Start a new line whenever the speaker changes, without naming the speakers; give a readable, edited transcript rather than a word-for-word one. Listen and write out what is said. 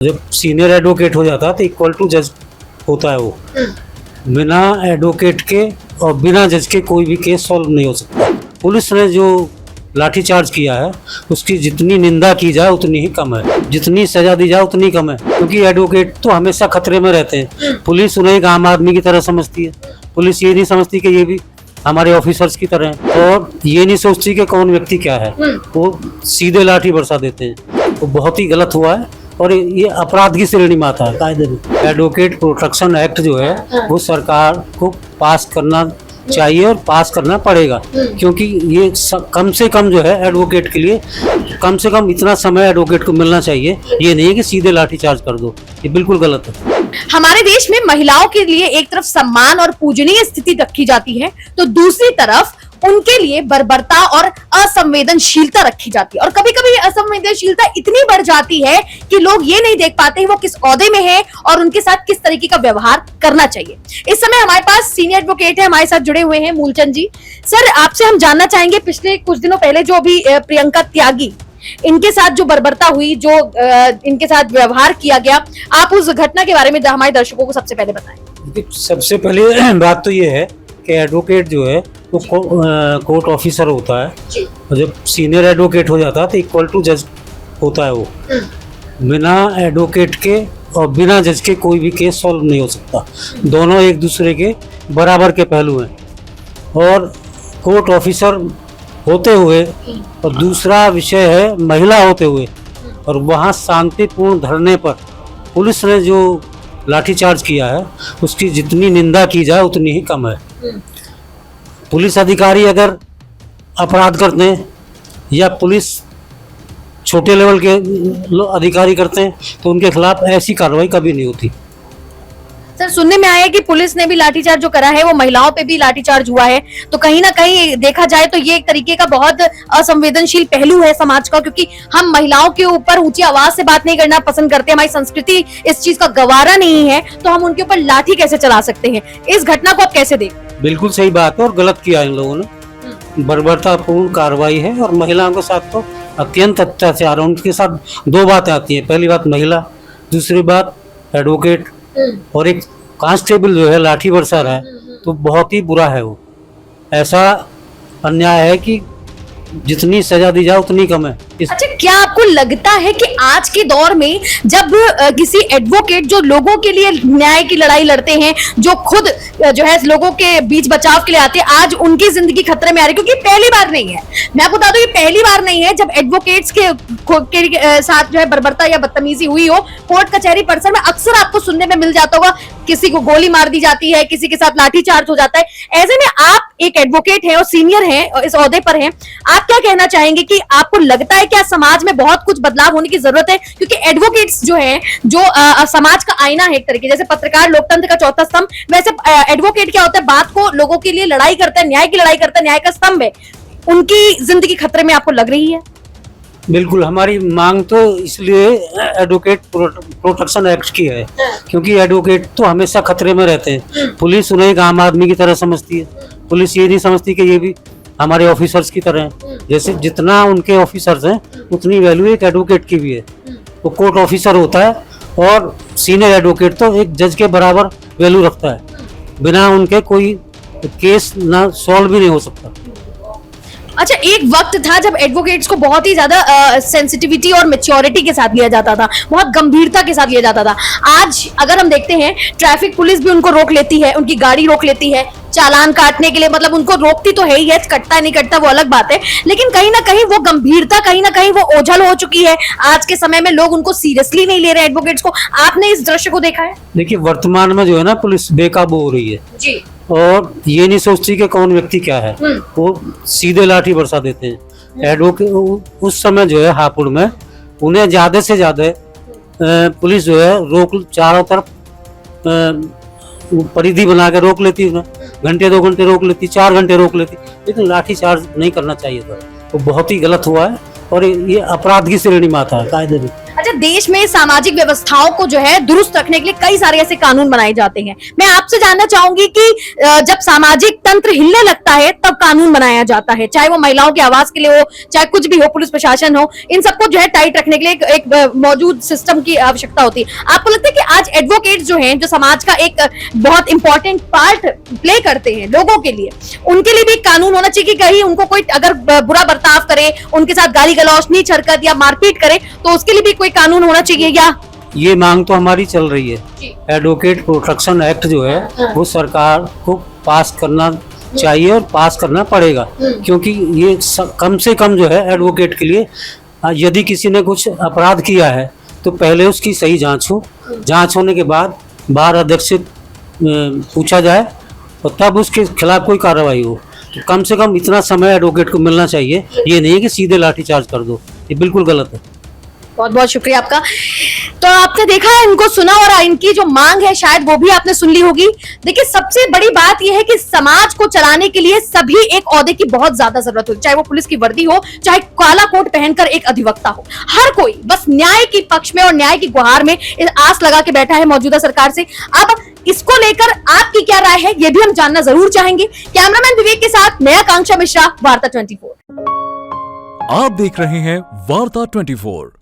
जब senior advocate हो जाता है तो इक्वल टू जज होता है वो। बिना एडवोकेट के और बिना जज के कोई भी केस सॉल्व नहीं हो सकता। पुलिस ने जो लाठीचार्ज किया है उसकी जितनी निंदा की जाए उतनी ही कम है, जितनी सजा दी जाए उतनी कम है, क्योंकि एडवोकेट तो हमेशा खतरे में रहते हैं। पुलिस उन्हें एक आम आदमी की तरह समझती है। पुलिस ये नहीं समझती कि ये भी हमारे ऑफिसर्स की तरह है, और ये नहीं सोचती कि कौन व्यक्ति क्या है, वो सीधे लाठी बरसा देते हैं। वो बहुत ही गलत हुआ है और ये अपराध की श्रेणी में आता है कायदे में। एडवोकेट प्रोटेक्शन एक्ट जो है वो सरकार को पास करना चाहिए और पास करना पड़ेगा, क्योंकि ये कम से कम जो है एडवोकेट के लिए कम से कम इतना समय एडवोकेट को मिलना चाहिए। ये नहीं कि सीधे लाठीचार्ज कर दो, ये बिल्कुल गलत है।
हमारे देश में महिलाओं के लिए एक तरफ सम्मान और पूजनीय स्थिति रखी जाती है, तो दूसरी तरफ उनके लिए बर्बरता और असंवेदनशीलता रखी जाती है। और कभी कभी असंवेदनशीलता इतनी बढ़ जाती है कि लोग ये नहीं देख पाते वो किस ओहदे में है और उनके साथ किस तरीके का व्यवहार करना चाहिए। इस समय हमारे पास सीनियर एडवोकेट है, हमारे साथ जुड़े हुए हैं मूलचंद जी। सर, आपसे हम जानना चाहेंगे, पिछले कुछ दिनों पहले जो अभी प्रियंका त्यागी, इनके साथ जो बर्बरता हुई, जो इनके साथ व्यवहार किया गया, आप उस घटना के बारे में हमारे दर्शकों को सबसे पहले बताएं।
सबसे पहले बात तो ये है कि एडवोकेट जो है वो कोर्ट ऑफिसर होता है, और जब सीनियर एडवोकेट हो जाता है तो इक्वल टू जज होता है वो। बिना एडवोकेट के और बिना जज के कोई भी केस सॉल्व नहीं हो सकता। दोनों एक दूसरे के बराबर के पहलू हैं, और कोर्ट ऑफिसर होते हुए और दूसरा विषय है महिला होते हुए, और वहाँ शांतिपूर्ण धरने पर पुलिस ने जो लाठीचार्ज किया है उसकी जितनी निंदा की जाए उतनी ही कम है। पुलिस अधिकारी अगर अपराध करते हैं या पुलिस छोटे लेवल के अधिकारी करते हैं तो उनके खिलाफ ऐसी कार्रवाई कभी नहीं होती।
सर, सुनने में आया कि पुलिस ने भी लाठीचार्ज जो करा है वो महिलाओं पे भी लाठीचार्ज हुआ है, तो कहीं ना कहीं देखा जाए तो ये एक तरीके का बहुत असंवेदनशील पहलू है समाज का, क्योंकि हम महिलाओं के ऊपर ऊंची आवाज से बात नहीं करना पसंद करते। हमारी संस्कृति इस चीज का गवारा नहीं है, तो हम उनके ऊपर लाठी कैसे चला सकते हैं? इस घटना को आप कैसे देखते?
बिल्कुल सही बात है और गलत किया इन लोगों ने। बर्बरतापूर्ण कार्रवाई है और महिलाओं के साथ तो अत्यंत अत्याचार है। उनके साथ दो बातें आती हैं, पहली बात महिला, दूसरी बात एडवोकेट, और एक कांस्टेबल जो है लाठी बरसा रहा है, तो बहुत ही बुरा है वो। ऐसा अन्याय है कि जितनी सजा दी जाए उतनी कम है।
अच्छा, क्या आपको लगता है कि आज के दौर में जब किसी एडवोकेट जो लोगों के लिए न्याय की लड़ाई लड़ते हैं, जो खुद जो है लोगों के बीच बचाव के लिए आते हैं, आज उनकी जिंदगी खतरे में आ रही है? क्योंकि पहली बार नहीं है, मैं आपको बता दूं, ये पहली बार नहीं है जब एडवोकेट्स के साथ जो है बर्बरता या बदतमीजी हुई हो। कोर्ट कचहरी परिसर में अक्सर आपको सुनने में मिल जाता होगा, किसी को गोली मार दी जाती है, किसी के साथ लाठीचार्ज हो जाता है। ऐसे में आप एक एडवोकेट हैं और सीनियर हैं और इस ओहदे पर हैं, आप क्या कहना चाहेंगे कि आपको लगता है क्या समाज में बहुत कुछ बदलाव होने की जरूरत है? क्योंकि एडवोकेट्स जो हैं, जो समाज का आईना है एक तरीके, जैसे पत्रकार लोकतंत्र का चौथा स्तंभ, वैसे एडवोकेट क्या होता है, बात को लोगों के लिए लड़ाई करता है, न्याय की लड़ाई करता है, न्याय का स्तंभ है। उनकी जिंदगी खतरे में आपको लग रही है?
बिल्कुल, हमारी मांग तो इसलिए एडवोकेट प्रोटेक्शन एक्ट की है, क्योंकि एडवोकेट तो हमेशा खतरे में रहते हैं। पुलिस उन्हें एक आम आदमी की तरह समझती है। पुलिस ये नहीं समझती कि ये भी हमारे ऑफिसर्स की तरह हैं। जैसे जितना उनके ऑफिसर्स हैं उतनी वैल्यू एक एडवोकेट की भी है। वो कोर्ट ऑफिसर होता है और सीनियर एडवोकेट तो एक जज के बराबर वैल्यू रखता है। बिना उनके कोई केस ना सॉल्व भी नहीं हो सकता।
अच्छा, एक वक्त था जब एडवोकेट्स को बहुत ही ज्यादा सेंसिटिविटी और मैच्योरिटी के साथ लिया जाता था, बहुत गंभीरता के साथ लिया जाता था। आज अगर हम देखते हैं, ट्रैफिक पुलिस भी उनको रोक लेती है, उनकी गाड़ी रोक लेती है चालान काटने के लिए, मतलब उनको रोकती तो है ही है, कटता नहीं कटता वो अलग बात है, लेकिन कहीं ना कहीं वो गंभीरता, कहीं ना कहीं वो ओझल हो चुकी है। आज के समय में लोग उनको सीरियसली नहीं ले रहे एडवोकेट्स को। आपने इस दृश्य को देखा है?
देखिए, वर्तमान में जो है ना, पुलिस बेकाबू हो रही है
जी,
और ये नहीं सोचती कि कौन व्यक्ति क्या है, वो सीधे लाठी बरसा देते हैं। एडवोकेट उस समय जो है हापुड़ में उन्हें ज्यादा से ज्यादा पुलिस जो है रोक, चारों तरफ परिधि बना के रोक लेती, उन्हें घंटे 2 घंटे रोक लेती, 4 घंटे रोक लेती, लेकिन लाठीचार्ज नहीं करना चाहिए था। वो बहुत ही गलत हुआ है और ये अपराध की श्रेणी में आता है कायदे में।
अच्छा, देश में सामाजिक व्यवस्थाओं को जो है दुरुस्त रखने के लिए कई सारे ऐसे कानून बनाए जाते हैं। मैं आपसे जानना चाहूंगी कि जब सामाजिक तंत्र हिलने लगता है तब कानून बनाया जाता है, चाहे वो महिलाओं की आवाज के लिए हो, चाहे कुछ भी हो, पुलिस प्रशासन हो, इन सबको जो है टाइट रखने के लिए एक मौजूद सिस्टम की आवश्यकता होती है। आपको लगता है कि आज एडवोकेट जो हैं, जो समाज का एक बहुत इंपॉर्टेंट पार्ट प्ले करते हैं लोगों के लिए, उनके लिए भी एक कानून होना चाहिए कि कहीं उनको कोई अगर बुरा बर्ताव करे, उनके साथ गाली गलौज, नीच हरकत या मारपीट करे, तो उसके लिए भी कोई कानून होना चाहिए? या
ये मांग तो हमारी चल रही है। एडवोकेट प्रोटेक्शन एक्ट जो है वो सरकार को पास करना चाहिए और पास करना पड़ेगा, क्योंकि ये कम से कम जो है एडवोकेट के लिए, यदि किसी ने कुछ अपराध किया है तो पहले उसकी सही जांच हो, जांच होने के बाद बार अध्यक्ष से पूछा जाए और तब उसके खिलाफ कोई कार्रवाई हो। तो कम से कम इतना समय एडवोकेट को मिलना चाहिए, ये नहीं है कि सीधे लाठीचार्ज कर दो, ये बिल्कुल गलत है।
बहुत बहुत शुक्रिया आपका। तो आपने देखा है, इनको सुना, और इनकी जो मांग है शायद वो भी आपने सुन ली होगी। देखिए, सबसे बड़ी बात यह है कि समाज को चलाने के लिए सभी एक ओहदे की बहुत ज्यादा जरूरत होती है, चाहे वो पुलिस की वर्दी हो, चाहे काला कोट पहनकर एक अधिवक्ता हो, हर कोई बस न्याय के पक्ष में और न्याय की गुहार में आस लगा के बैठा है मौजूदा सरकार से। अब इसको लेकर आपकी क्या राय है, ये भी हम जानना जरूर चाहेंगे। कैमरामैन विवेक के साथ मैं आकांक्षा मिश्रा, वार्ता 24।
आप देख रहे हैं वार्ता 24।